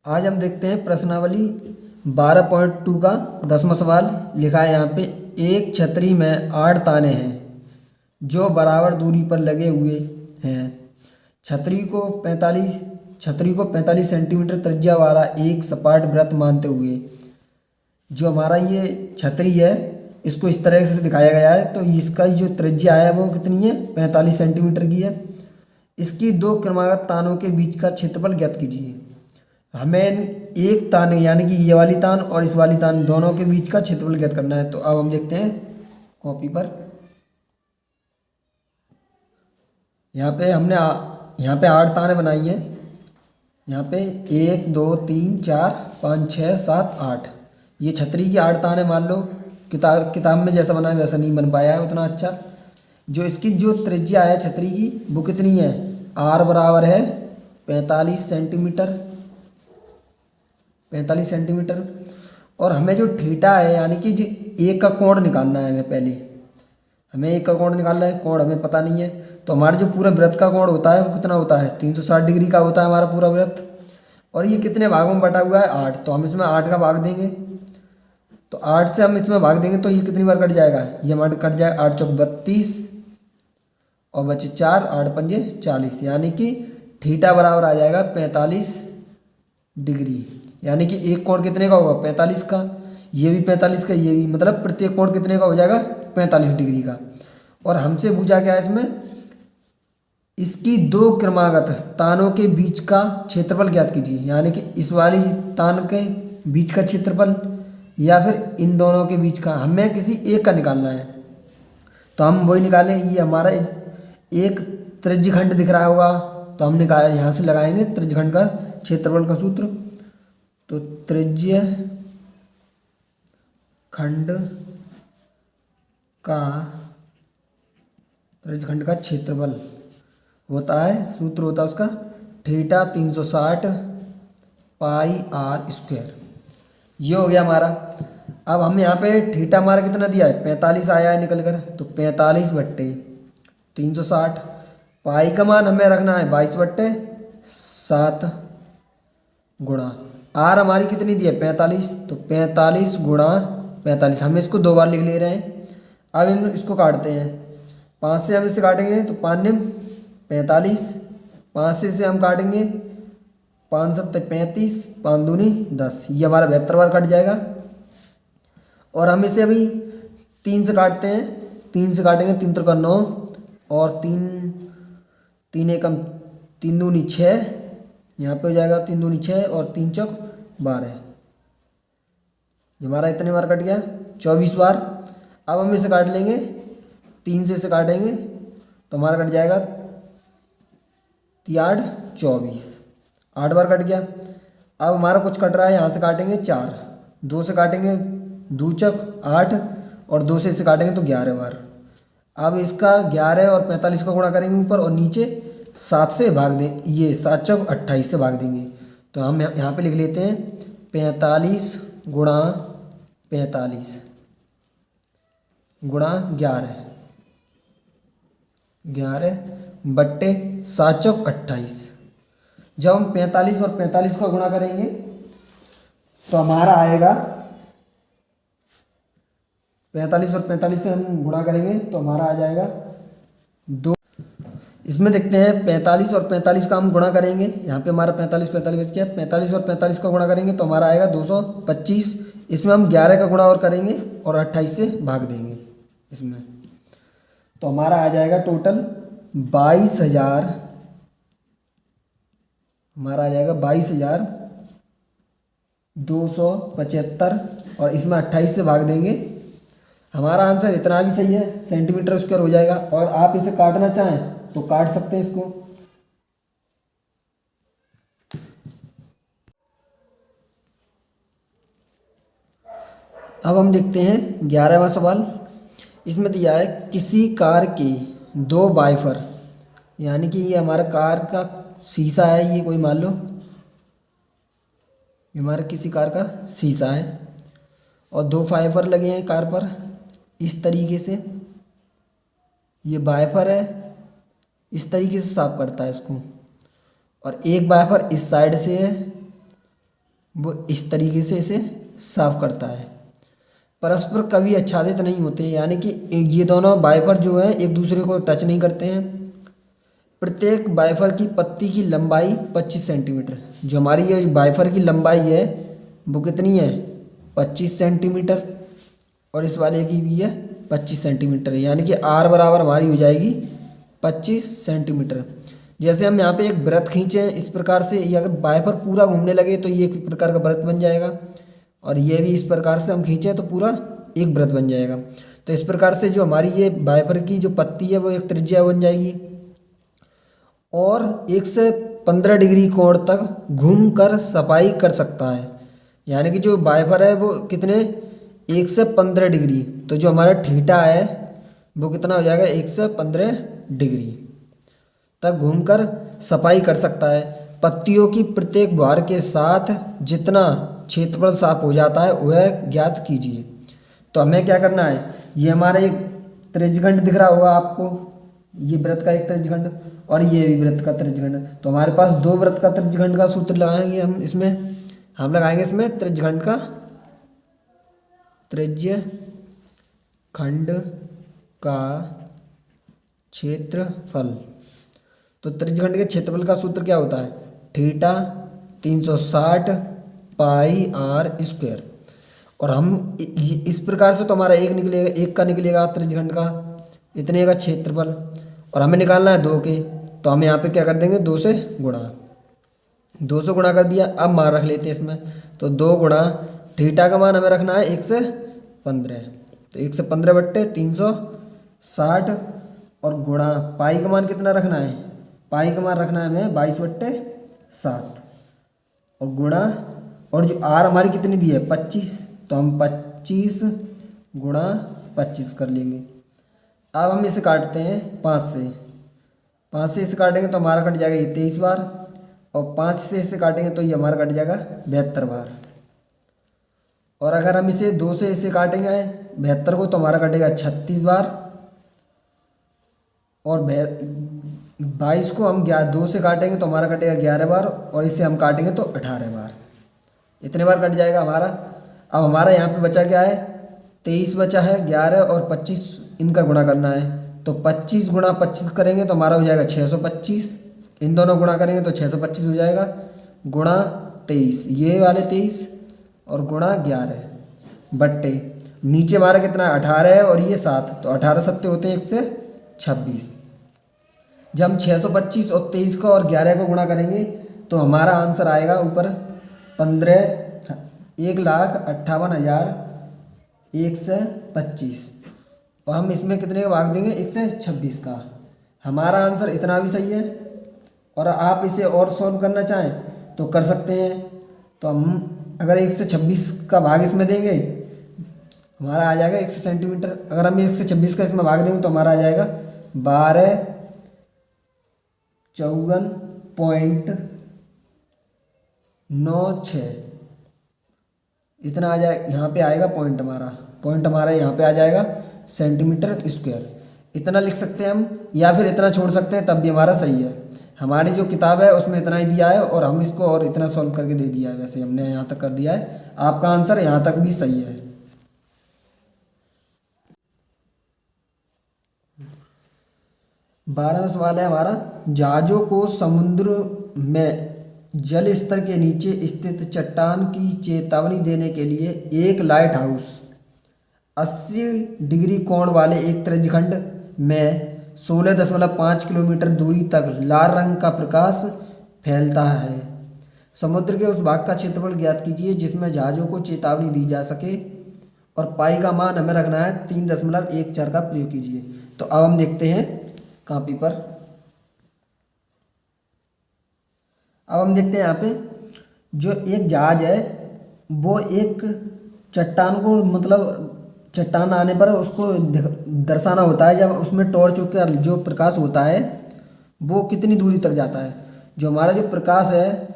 आज हम देखते हैं प्रश्नावली 12.2 का 10वां सवाल। लिखा है यहाँ पे, एक छतरी में 8 ताने हैं जो बराबर दूरी पर लगे हुए हैं। छतरी को 45 सेंटीमीटर त्रिज्या वाला एक सपाट वृत्त मानते हुए जो हमारा ये छतरी है इसको इस तरह से दिखाया गया है। तो इसका जो त्रिज्या है वो कितनी है, 45 सेंटीमीटर की है। इसकी दो क्रमागत तानों के बीच का क्षेत्रफल ज्ञात कीजिए। हमें एक तान यानी कि ये वाली तान और इस वाली तान दोनों के बीच का क्षेत्रफल ज्ञात करना है। तो अब हम देखते हैं कॉपी पर। यहाँ पे हमने यहाँ पे 8 तानें बनाई हैं। यहाँ पे 1 2 3 4 5 6 7 8, ये छतरी की 8 तानें मान लो। किताब में जैसा बना है वैसा नहीं बन पाया है उतना अच्छा। जो इसकी जो त्रिज्या है छतरी की वो कितनी है, आर बराबर है 45 सेंटीमीटर। और हमें जो थीटा है यानी कि जो एक का कोण निकालना है, हमें एक का कोण निकालना है। कोण हमें पता नहीं है, तो हमारे जो पूरे वृत्त का कोण होता है वो कितना होता है, 360 डिग्री का होता है हमारा पूरा वृत्त। और ये कितने भागों में बटा हुआ है, 8। तो हम इसमें 8 का भाग देंगे। तो 8 से हम इसमें भाग देंगे तो ये कितनी बार कट जाएगा, ये हमारा कट जाएगा 8 चौक 32 और बचे 4, 8 पंजे 40, यानी कि थीटा बराबर आ जाएगा 45 डिग्री। यानी कि एक कोण कितने का होगा, 45 का, ये भी 45 का, ये भी, मतलब प्रत्येक कोण कितने का हो जाएगा, 45 डिग्री का। और हमसे पूछा क्या है इसमें, इसकी दो क्रमागत तानों के बीच का क्षेत्रफल ज्ञात कीजिए। यानी कि इस वाली तान के बीच का क्षेत्रफल या फिर इन दोनों के बीच का, हमें किसी एक का निकालना है। तो हम वही निकालें, ये हमारा एक त्रिज्यखंड दिख रहा होगा, तो हम निकाल यहाँ से लगाएंगे त्रिज्यखंड का क्षेत्रफल का सूत्र। तो त्रिज्यखंड का क्षेत्रफल होता है, सूत्र होता है उसका थीटा 360 पाई आर स्क्वायर। ये हो गया हमारा। अब हम यहाँ पे थीटा हमारा कितना दिया है, 45 आया है निकल कर, तो 45 बट्टे 360। पाई का मान हमें रखना है 22/7 गुणा आर हमारी कितनी दी है 45, तो 45 गुणा 45, हम इसको 2 बार लिख ले रहे हैं। अब हम इसको काटते हैं, 5 से हम इसे काटेंगे तो 5 निम 45, 5 से हम काटेंगे 5 7 35, 5 दूनी 10, ये हमारा 72 बार कट जाएगा। और हम इसे अभी 3 से काटते हैं, 3 से काटेंगे 3 त्रिका 9 और 3 एकम 3 दूनी 6, यहाँ पे हो जाएगा 3 दूनी 6 और 3 चौक 12, हमारा इतने बार कट गया 24 बार। अब हम इसे काट लेंगे, 3 से इसे काटेंगे तो हमारा कट जाएगा 3 8 24, 8 बार कट गया। अब हमारा कुछ कट रहा है, यहाँ से काटेंगे 4, 2 से काटेंगे 2 चौक 8 और 2 से इसे काटेंगे तो 11 बार। अब इसका 11 और 45 का गुणा करेंगे ऊपर और नीचे, 7 से भाग दें, ये 7 चौक 28 से भाग देंगे। तो हम यहाँ पे लिख लेते हैं 45 गुणा 45 गुणा 11 बट्टे 7 चौक 28। जब हम 45 और 45 का गुणा करेंगे तो हमारा आएगा, 45 और 45 से हम गुणा करेंगे तो हमारा आ जाएगा 2। इसमें देखते हैं 45 और 45 का हम गुणा करेंगे, यहाँ पे हमारा 45 बच गया, 45 और 45 का गुणा करेंगे तो हमारा आएगा 225। इसमें हम 11 का गुणा और करेंगे और 28 से भाग देंगे इसमें, तो हमारा आ जाएगा टोटल 22,000, हमारा आ जाएगा 22,275 और इसमें 28 से भाग देंगे। हमारा आंसर इतना भी सही है, सेंटीमीटर स्क्वायर हो जाएगा। और आप इसे काटना चाहें तो काट सकते हैं इसको। अब हम देखते हैं 11वां सवाल। इसमें दिया है किसी कार के 2 वाइपर, यानी कि ये हमारा कार का शीशा है, ये कोई मान लो ये हमारा किसी कार का शीशा है और 2 वाइपर लगे हैं कार पर इस तरीके से। ये वाइपर है, इस तरीके से साफ करता है इसको, और एक वाइपर इस साइड से है वो इस तरीके से इसे साफ करता है। परस्पर कभी आच्छादित नहीं होते, यानी कि ये दोनों वाइपर जो है एक दूसरे को टच नहीं करते हैं। प्रत्येक वाइफर की पत्ती की लंबाई 25 सेंटीमीटर। जो हमारी ये वाइफर की लंबाई है वो कितनी है, 25 सेंटीमीटर, और इस वाले की भी है 25 सेंटीमीटर, यानी कि आर बराबर हमारी हो जाएगी 25 सेंटीमीटर। जैसे हम यहाँ पे एक वृत्त खींचे हैं इस प्रकार से, ये अगर वाइफर पूरा घूमने लगे तो ये एक प्रकार का वृत्त बन जाएगा, और ये भी इस प्रकार से हम खींचे तो पूरा एक वृत्त बन जाएगा। तो इस प्रकार से जो हमारी ये वाइफर की जो पत्ती है वो एक त्रिज्या बन जाएगी, और 1 से 15 डिग्री कोण तक घूम कर सफाई कर सकता है। यानी कि जो वाइफर है वो कितने, 1 से 15 डिग्री, तो जो हमारा थीटा है वो कितना हो जाएगा, 1 से 15 डिग्री तक घूमकर सफाई कर सकता है। पत्तियों की प्रत्येक भार के साथ जितना क्षेत्रफल साफ हो जाता है वह ज्ञात कीजिए। तो हमें क्या करना है, ये हमारा एक त्रिज्यखंड दिख रहा होगा आपको, ये वृत्त का एक त्रिज्यखंड और ये भी वृत्त का त्रिज्यखंड। तो हमारे पास दो वृत्त का त्रिज्यखंड का सूत्र लगाएंगे हम इसमें, हम लगाएंगे इसमें त्रिज्यखंड का, त्रिज्यखंड का क्षेत्रफल। तो त्रिज्यखंड के क्षेत्रफल का सूत्र क्या होता है, थीटा 360 पाई आर स्क्वायर। और हम इस प्रकार से तो हमारा एक निकलेगा, एक का निकलेगा त्रिज्यखंड का इतने का क्षेत्रफल, और हमें निकालना है 2 के, तो हम यहाँ पे क्या कर देंगे, 2 से गुणा, 2 से गुणा कर दिया। अब मान रख लेते हैं इसमें, तो 2 गुणा थीटा का मान हमें रखना है 1 से 15, तो 1 से 15 बट्टे 360, और गुणा पाई का मान कितना रखना है, पाई का मान रखना है हमें 22/7, और गुणा, और जो आर हमारी कितनी दी है 25, तो हम 25 गुणा 25 कर लेंगे। अब हम इसे काटते हैं 5 से, 5 से इसे काटेंगे तो हमारा कट जाएगा ये 23 बार, और 5 से इसे काटेंगे तो ये हमारा कट जाएगा 72 बार। और अगर हम इसे 2 से इसे काटेंगे 72 को तो हमारा कटेगा 36 बार, और 22 को हम 2 से काटेंगे तो हमारा कटेगा 11 बार, और इसे हम काटेंगे तो 18 बार, इतने बार कट जाएगा हमारा। अब हमारा यहाँ पे बचा क्या है, 23 बचा है, 11 और 25 इनका गुणा करना है, तो 25 गुणा 25 करेंगे तो हमारा हो जाएगा 625, इन दोनों गुणा करेंगे तो 625 हो जाएगा, गुणा 23 ये वाले 23 और गुणा 11 बट्टे नीचे हमारा कितना 18 है और ये 7, तो 18 सत्ते होते हैं 126। जब हम 625 और 23 को और 11 को गुणा करेंगे तो हमारा आंसर आएगा ऊपर 1,58,125, और हम इसमें कितने का भाग देंगे 126 का। हमारा आंसर इतना भी सही है, और आप इसे और सॉल्व करना चाहें तो कर सकते हैं। तो हम अगर 126 का भाग इसमें देंगे हमारा आ जाएगा 100 सेंटीमीटर, अगर हम 126 का इसमें भाग देंगे तो हमारा आ जाएगा 1254.96, इतना आ जाए, यहाँ पे आएगा पॉइंट हमारा यहाँ पे आ जाएगा सेंटीमीटर स्क्वायर। इतना लिख सकते हैं हम, या फिर इतना छोड़ सकते हैं, तब भी हमारा सही है। हमारी जो किताब है उसमें इतना ही दिया है और हम इसको और इतना सॉल्व करके दे दिया है, वैसे हमने यहाँ तक कर दिया है। आपका आंसर यहाँ तक भी सही है। 12वां सवाल है हमारा, जहाजों को समुद्र में जल स्तर के नीचे स्थित चट्टान की चेतावनी देने के लिए एक लाइट हाउस 80 डिग्री कोण वाले एक त्रिज्यखंड में 16.5 किलोमीटर दूरी तक लाल रंग का प्रकाश फैलता है। समुद्र के उस भाग का क्षेत्रफल ज्ञात कीजिए जिसमें जहाज़ों को चेतावनी दी जा सके, और पाई का मान हमें रखना है 3.14 का प्रयोग कीजिए। तो अब हम देखते हैं कॉपी पर, अब हम देखते हैं यहाँ पे जो एक जहाज है वो एक चट्टान को, मतलब चट्टान आने पर उसको दर्शाना होता है, जब उसमें टॉर्च का जो प्रकाश होता है वो कितनी दूरी तक जाता है। जो हमारा जो प्रकाश है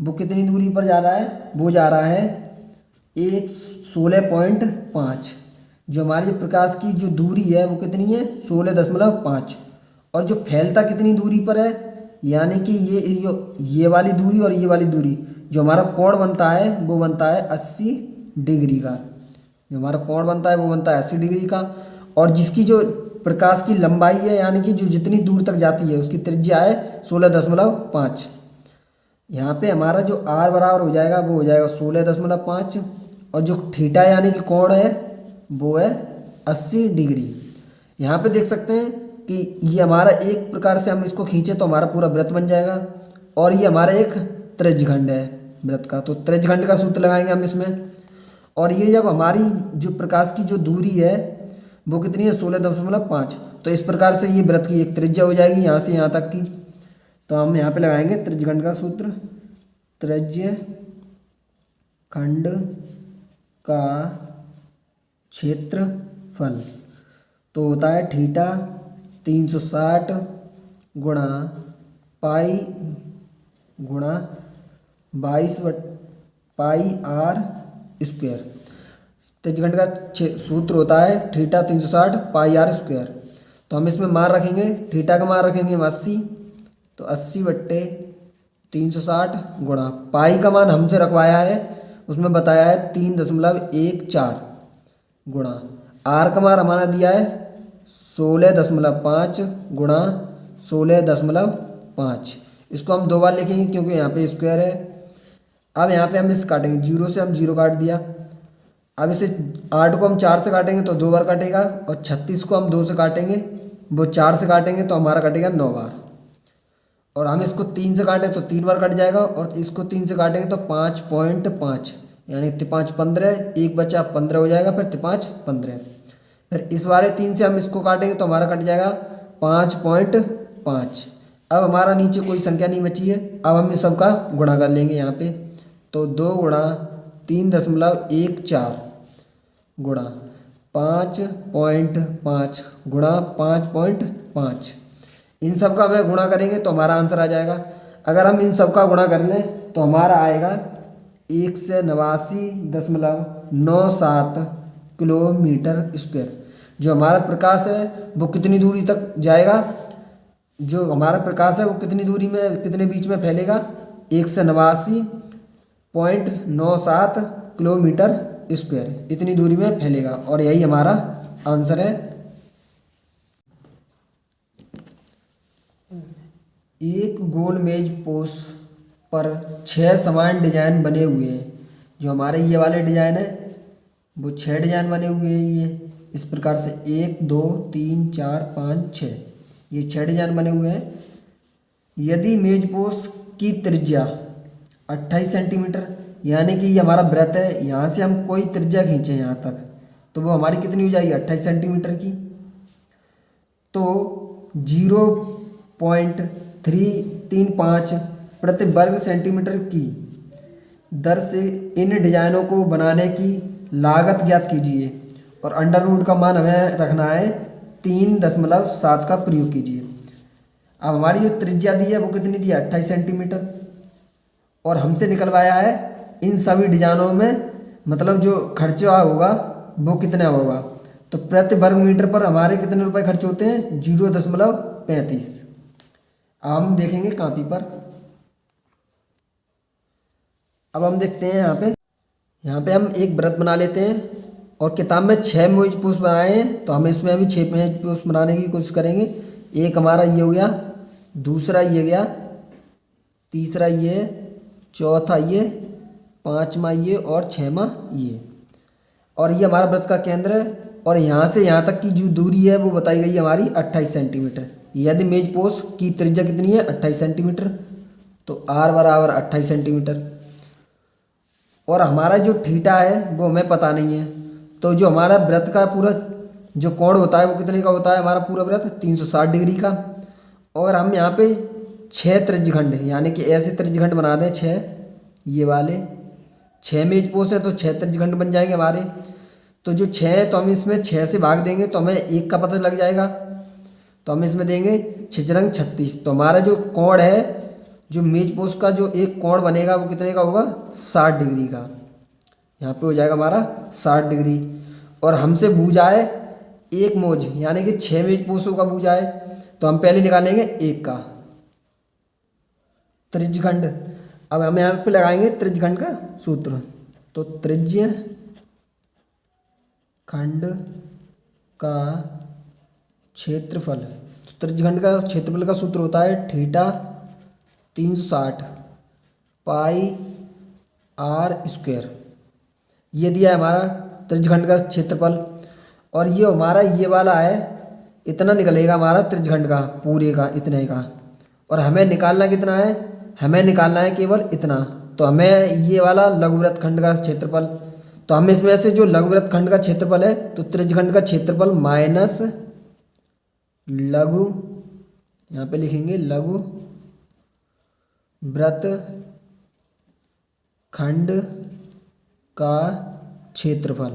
वो कितनी दूरी पर जा रहा है, वो जा रहा है 16.5। जो हमारे जो प्रकाश की जो दूरी है वो कितनी है 16.5, और जो फैलता कितनी दूरी पर है, यानी कि ये वाली दूरी और ये वाली दूरी जो हमारा कोण बनता है वो बनता है 80 डिग्री का। जो हमारा कोण बनता है वो बनता है 80 डिग्री का। और जिसकी जो प्रकाश की लंबाई है यानी कि जो जितनी दूर तक जाती है उसकी त्रिज्या है 16.5। यहाँ पे हमारा जो आर बराबर हो जाएगा वो हो जाएगा 16.5 और जो थीटा यानी कि कोण है वो है 80 डिग्री। यहाँ पे देख सकते हैं कि ये हमारा एक प्रकार से हम इसको खींचे तो हमारा पूरा वृत्त बन जाएगा और ये हमारा एक त्रिज्यखंड है वृत्त का। तो त्रिज्यखंड का सूत्र लगाएंगे हम इसमें। और ये जब हमारी जो प्रकाश की जो दूरी है वो कितनी है 16.5, तो इस प्रकार से ये वृत्त की एक त्रिज्या हो जाएगी यहाँ से यहाँ तक की। तो हम यहाँ पे लगाएंगे त्रिज्यखंड का सूत्र। त्रिज्यखंड का क्षेत्रफल तो होता है थीटा 360 गुणा पाई गुणा 22 पाई आर स्क्वायर। त्रिज्यखंड का सूत्र होता है थीटा 360 पाई आर स्क्वायर। तो हम इसमें मान रखेंगे, थीटा का मान रखेंगे हम 80, तो 80/360 गुणा पाई का मान हमसे रखवाया है उसमें बताया है 3.14 गुणा आर का मान हमारा दिया है 16.5 गुणा 16.5। इसको हम 2 बार लिखेंगे क्योंकि यहाँ पे स्क्वायर है। अब यहाँ पे हम इस काटेंगे, 0 से हम 0 काट दिया। अब इसे 8 को हम 4 से काटेंगे तो 2 बार कटेगा और 36 को हम 2 से काटेंगे वो 4 से काटेंगे तो हमारा कटेगा 9 बार। और हम इसको 3 से काटें तो 3 बार कट जाएगा और इसको 3 से काटेंगे तो 5.5 यानी 5 15, 1 बचा 15 हो जाएगा, फिर 5 15। फिर इस वाले 3 से हम इसको काटेंगे तो हमारा कट जाएगा 5.5। अब हमारा नीचे कोई संख्या नहीं बची है। अब हम इस सब का गुणा कर लेंगे यहाँ पे। तो 2 गुणा 3.14 गुणा 5.5 गुणा 5.5, इन सब का हमें गुणा करेंगे तो हमारा आंसर आ जाएगा। अगर हम इन सब का गुणा कर लें तो हमारा आएगा 189.97 किलोमीटर स्क्वायर। जो हमारा प्रकाश है वो कितनी दूरी तक जाएगा, जो हमारा प्रकाश है वो कितनी दूरी में कितने बीच में फैलेगा 189.97 किलोमीटर स्क्वायर, इतनी दूरी में फैलेगा। और यही हमारा आंसर है। एक गोल मेज पोश पर 6 समान डिजाइन बने हुए हैं। जो हमारे ये वाले डिजाइन है वो 6 डिजाइन बने हुए हैं। ये इस प्रकार से 1 2 3 4 5 6, ये 6 डिजाइन बने हुए हैं। यदि मेज पोश की त्रिज्या 28 सेंटीमीटर यानी कि ये हमारा वृत्त है, यहाँ से हम कोई त्रिज्या खींचे यहाँ तक तो वो हमारी कितनी हो जाएगी 28 सेंटीमीटर की। तो 0.335 प्रति वर्ग सेंटीमीटर की दर से इन डिजाइनों को बनाने की लागत ज्ञात कीजिए और अंडर रूट का मान हमें रखना है 3.7 का प्रयोग कीजिए। अब हमारी जो त्रिज्या दी है वो कितनी दी है 28 सेंटीमीटर और हमसे निकलवाया है इन सभी डिजाइनों में मतलब जो खर्चा होगा वो कितना होगा। तो प्रति वर्ग मीटर पर हमारे कितने रुपए खर्च होते हैं 0.35। अब हम देखेंगे कॉपी पर। अब हम देखते हैं यहाँ पे हम एक वृत्त बना लेते हैं और किताब में 6 मेज पोश बनाए हैं तो हम इसमें अभी 6 मेज पोश बनाने की कोशिश करेंगे। एक हमारा ये हो गया, दूसरा ये गया, तीसरा ये, चौथा ये, 5वां ये और 6वां ये। और ये हमारा वृत्त का केंद्र है और यहाँ से यहाँ तक की जो दूरी है वो बताई गई है हमारी 28 सेंटीमीटर। यदि मेज पोश की त्रिज्या कितनी है 28 सेंटीमीटर तो आर बराबर 28 सेंटीमीटर। और हमारा जो थीटा है वो हमें पता नहीं है। तो जो हमारा वृत्त का पूरा जो कोण होता है वो कितने का होता है हमारा पूरा वृत्त 360 डिग्री का। और हम यहाँ पे 6 त्रिज्यखंड यानी कि ऐसे त्रिज्यखंड बना दें 6, ये वाले 6 मेज पोश है तो 6 त्रिज्यखंड बन जाएंगे हमारे। तो जो 6 है तो हम इसमें 6 से भाग देंगे तो हमें 1 का पता लग जाएगा। तो हम इसमें देंगे 6 रंग 36। तो हमारा जो कोण है जो मेज पोश का जो एक कोण बनेगा वो कितने का होगा 60 डिग्री का। यहाँ पे हो जाएगा हमारा 60 डिग्री। और हमसे बूझा है 1 मोज यानी कि 6 मेज पोशों का बूझा है तो हम पहले निकालेंगे 1 का त्रिज्यखंड। अब हम यहाँ पे लगाएंगे त्रिज्यखंड का सूत्र। तो त्रिज्य खंड का क्षेत्रफल, तो त्रिज्यखंड का क्षेत्रफल का सूत्र होता है थीटा 360 पाई आर स्क्वायर। ये दिया है हमारा त्रिज्यखंड का क्षेत्रफल। और ये हमारा ये वाला है, इतना निकलेगा हमारा त्रिज्यखंड का पूरे का इतने का। और हमें निकालना कितना है, हमें निकालना है केवल इतना। तो हमें ये वाला लघुवृत्त खंड का क्षेत्रफल, तो हम इसमें से जो लघुवृत्त खंड का क्षेत्रफल है, तो त्रिज्यखंड का क्षेत्रफल माइनस लघु, यहाँ पे लिखेंगे लघु वृत्त खंड का क्षेत्रफल।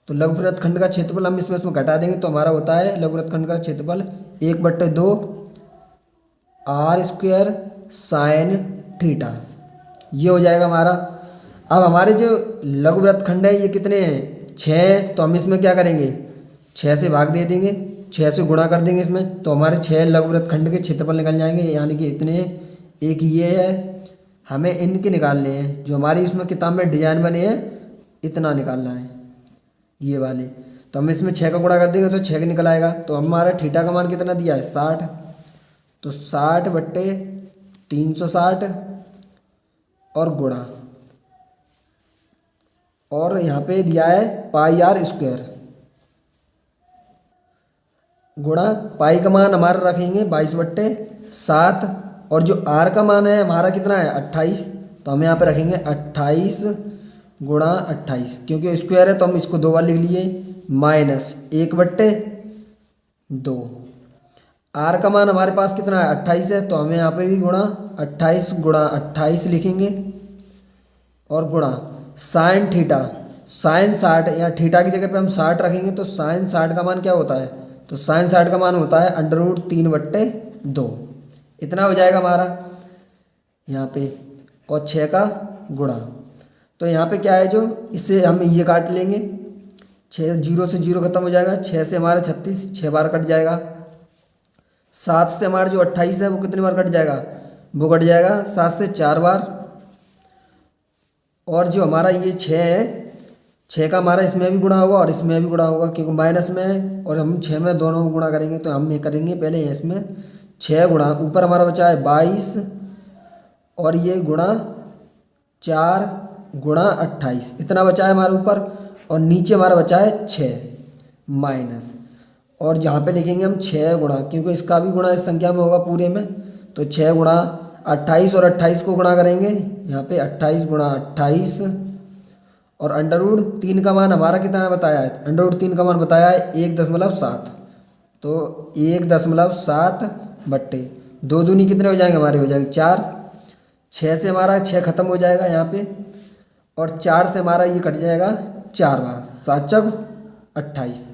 तो लघुवृत्त खंड का क्षेत्रफल हम इसमें घटा देंगे, तो हमारा होता है लघुवृत्त खंड का क्षेत्रफल 1/2 आर स्क्वायर साइन थीटा। ये हो जाएगा हमारा। अब हमारे जो लघुवृत्त खंड है ये कितने हैं, 6। तो हम इसमें क्या करेंगे, 6 से भाग दे देंगे, 6 से गुणा कर देंगे इसमें, तो हमारे 6 लघुवृत्त खंड के क्षेत्रफल निकल जाएंगे। यानी कि इतने, एक ये है, हमें इनके निकालने हैं जो हमारी इसमें किताब में डिजाइन बने हैं, इतना निकालना है ये वाले। तो हम इसमें 6 का गुणा कर देंगे तो 6 का निकल आएगा। तो हमारा थीटा का मान कितना दिया है, 60। तो 60/360 और गुणा, और यहाँ पे दिया है पाई आर स्क्वायर गुणा, पाई का मान हमारा रखेंगे 22/7, और जो आर का मान है हमारा कितना है 28। तो हम यहाँ पे रखेंगे 28 गुणा 28, क्योंकि स्क्वायर है तो हम इसको 2 बार लिख लिए, माइनस 1/2। आर का मान हमारे पास कितना है 28 है, तो हमें यहाँ पे भी गुणा 28 गुणा 28 लिखेंगे, और गुणा साइन थीटा, साइन 60, या थीटा की जगह पे हम 60 रखेंगे। तो साइन 60 का मान क्या होता है, तो साइन 60 का मान होता है √3/2। इतना हो जाएगा हमारा यहाँ पे, और 6 का गुणा। तो यहाँ पे क्या है, जो इससे हम ये काट लेंगे, 6 0 से 0 खत्म हो जाएगा, 6 से हमारा 36 6 बार कट जाएगा, 7 से हमारा जो 28 है वो कितनी बार कट जाएगा, वो कट जाएगा 7 से 4 बार। और जो हमारा ये 6 है, 6 का हमारा इसमें भी गुणा होगा और इसमें भी गुणा होगा, क्योंकि माइनस में है और हम 6 में दोनों को गुणा करेंगे। तो हम ये करेंगे पहले इसमें 6 गुणा, ऊपर हमारा बचा है 22, और ये गुणा 4 गुणा 28, इतना बचा है हमारे ऊपर, और नीचे हमारा बचा है 6 माइनस, और जहाँ पे लिखेंगे हम 6 गुणा, क्योंकि इसका भी गुणा इस संख्या में होगा पूरे में। तो 6 गुणा 28, और 28 को गुणा करेंगे यहाँ पे 28 गुणा 28, और √3 का मान हमारा कितना बताया है, √3 का मान बताया है 1.7। तो 1.7 बट्टे 2 दूनी कितने हो जाएंगे हमारे, हो जाएंगे 4। 6 से हमारा 6 खत्म हो जाएगा यहाँ पे, और 4 से हमारा ये कट जाएगा 4 बार, 7 × 28,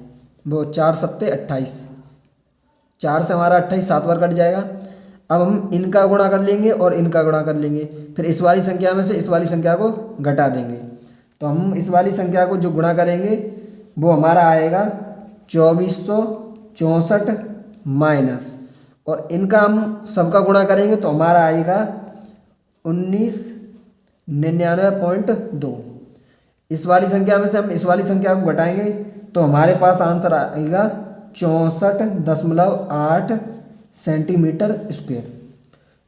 वो 4 × 7 = 28, 4 से हमारा 28 7 बार कट जाएगा। अब हम इनका गुणा कर लेंगे और इनका गुणा कर लेंगे, फिर इस वाली संख्या में से इस वाली संख्या को घटा देंगे। तो हम इस वाली संख्या को जो गुणा करेंगे वो हमारा आएगा 2464 माइनस, और इनका हम सबका गुणा करेंगे तो हमारा आएगा 1999.2। इस वाली संख्या में से हम इस वाली संख्या को घटाएंगे तो हमारे पास आंसर आएगा 64.8 सेंटीमीटर स्क्वायर।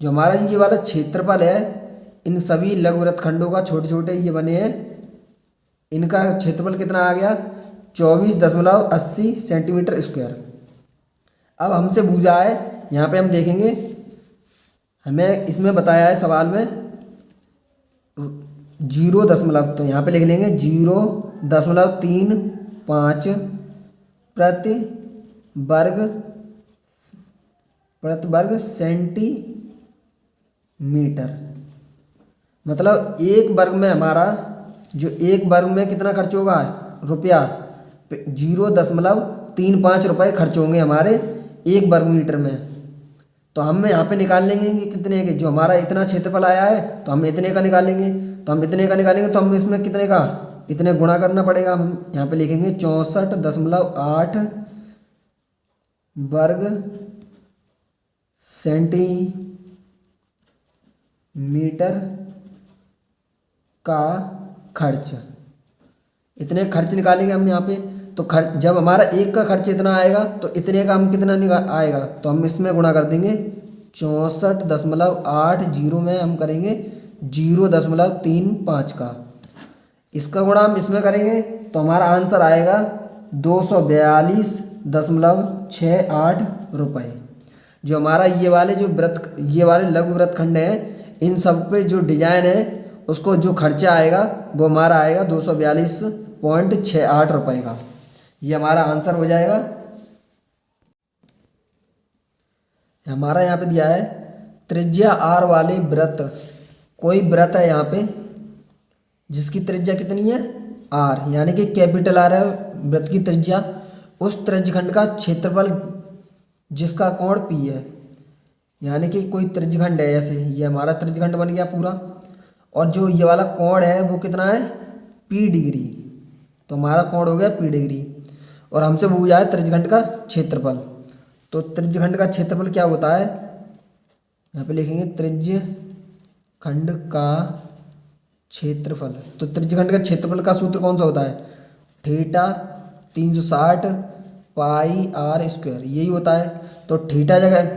जो हमारा ये वाला क्षेत्रफल है, इन सभी लघुवृत्त खंडों का, छोटे छोटे ये बने हैं, इनका क्षेत्रफल कितना आ गया 24.80 सेंटीमीटर स्क्वायर। अब हमसे पूछा है, यहाँ पे हम देखेंगे, हमें इसमें बताया है सवाल में 0 तो यहाँ पे लिख लेंगे 0.35 प्रति वर्ग सेंटीमीटर। मतलब एक वर्ग में हमारा, जो एक वर्ग में कितना खर्च होगा रुपया, 0.35 रुपये खर्च होंगे हमारे एक वर्ग मीटर में। तो हम यहाँ पे निकाल लेंगे कि कितने के, जो हमारा इतना क्षेत्रफल आया है तो हम इतने का निकालेंगे, तो हम इतने का निकालेंगे तो हम इसमें कितने का, इतने गुणा करना पड़ेगा। हम यहाँ पे लिखेंगे 64.8 वर्ग सेंटीमीटर का खर्च। इतने खर्च निकालेंगे हम यहाँ पे। तो खर्च जब हमारा एक का खर्च इतना आएगा तो इतने का हम कितना आएगा, तो हम इसमें गुणा कर देंगे 64.80 में हम करेंगे 0.35 का। इसका गुणा हम इसमें करेंगे तो हमारा आंसर आएगा 242.68 रुपये। जो हमारा ये वाले लघु वृत्तखंड हैं, इन सब पे जो डिजाइन है उसको जो खर्चा आएगा वो हमारा आएगा 242.68 रुपये का। ये हमारा आंसर हो जाएगा। हमारा यहाँ पे दिया है त्रिज्या आर वाले वृत्त। कोई वृत्त है यहाँ पे जिसकी त्रिज्या कितनी है आर, यानी कि कैपिटल आर है वृत्त की त्रिज्या। उस त्रिज्यखंड का क्षेत्रफल जिसका कोण पी है, यानी कि कोई त्रिज्यखंड है, ऐसे ये हमारा त्रिज्यखंड बन गया पूरा। और जो ये वाला कोण है वो कितना है पी डिग्री, तो हमारा कोण हो गया पी डिग्री। और हमसे पूछा है त्रिज्यखंड का क्षेत्रफल। तो त्रिज्यखंड का क्षेत्रफल क्या होता है, यहाँ पे लिखेंगे त्रिज्यखंड का क्षेत्रफल। तो त्रिज्यखंड का क्षेत्रफल का सूत्र कौन सा होता है, थीटा 360 पाई आर स्क्वायर, यही होता है। तो थीटा जगह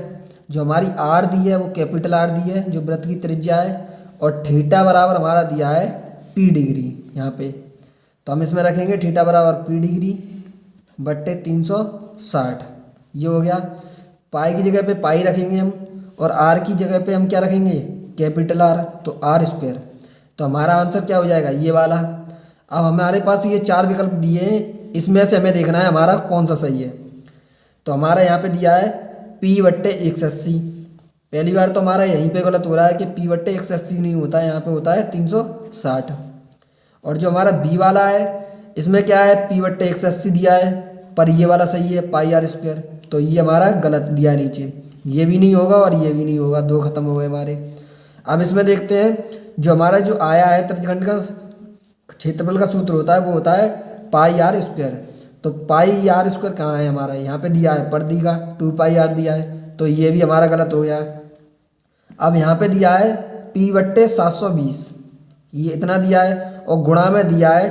जो हमारी आर दी है वो कैपिटल आर दी है जो वृत्त की त्रिज्या है, और थीटा बराबर हमारा दिया है पी डिग्री यहाँ पे। तो हम इसमें रखेंगे थीटा बराबर पी डिग्री बट्टे 360, ये हो गया। पाई की जगह पे पाई रखेंगे हम, और आर की जगह पे हम क्या रखेंगे कैपिटल आर, तो आर स्क्वायर। तो हमारा आंसर क्या हो जाएगा ये वाला। अब हमारे पास ये 4 विकल्प दिए हैं, इसमें से हमें देखना है हमारा कौन सा सही है। तो हमारा यहाँ पे दिया है P बट्टे 180। पहली बार तो हमारा यहीं पे गलत हो रहा है कि P बट्टे 180 नहीं होता है, यहाँ पे होता है 360। और जो हमारा B वाला है इसमें क्या है P बट्टे 180 दिया है, पर ये वाला सही है पाई आर स्क्वायर। तो ये हमारा गलत दिया नीचे, ये भी नहीं होगा और ये भी नहीं होगा, 2 खत्म हो गए हमारे। अब इसमें देखते हैं जो हमारा जो आया है त्रिज्यखंड का क्षेत्रफल का सूत्र होता है वो होता है पाई आर स्क्वायर। तो पाई आर स्क्वायर कहाँ है हमारा, यहाँ पे दिया है पर दी का 2 पाई आर दिया है, तो ये भी हमारा गलत हो गया। अब यहाँ पे दिया है P बट्टे 720, ये इतना दिया है, और गुणा में दिया है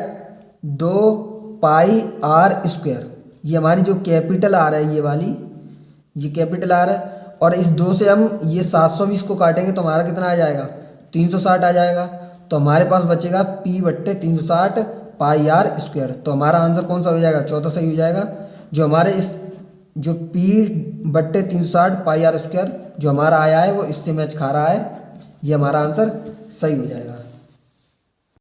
2 पाई आर स्क्वायर। ये हमारी जो कैपिटल आर है ये वाली, ये कैपिटल आर है। और इस 2 से हम ये 720 को काटेंगे तो हमारा कितना आ जाएगा 360 आ जाएगा। तो हमारे पास बचेगा P बट्टे 360 पाई आर स्क्वायर। तो हमारा आंसर कौन सा हो जाएगा, चौथा सही हो जाएगा। जो हमारे इस जो P बट्टे 360 पाई आर स्क्वायर जो हमारा आया है वो इससे मैच खा रहा है, ये हमारा आंसर सही हो जाएगा।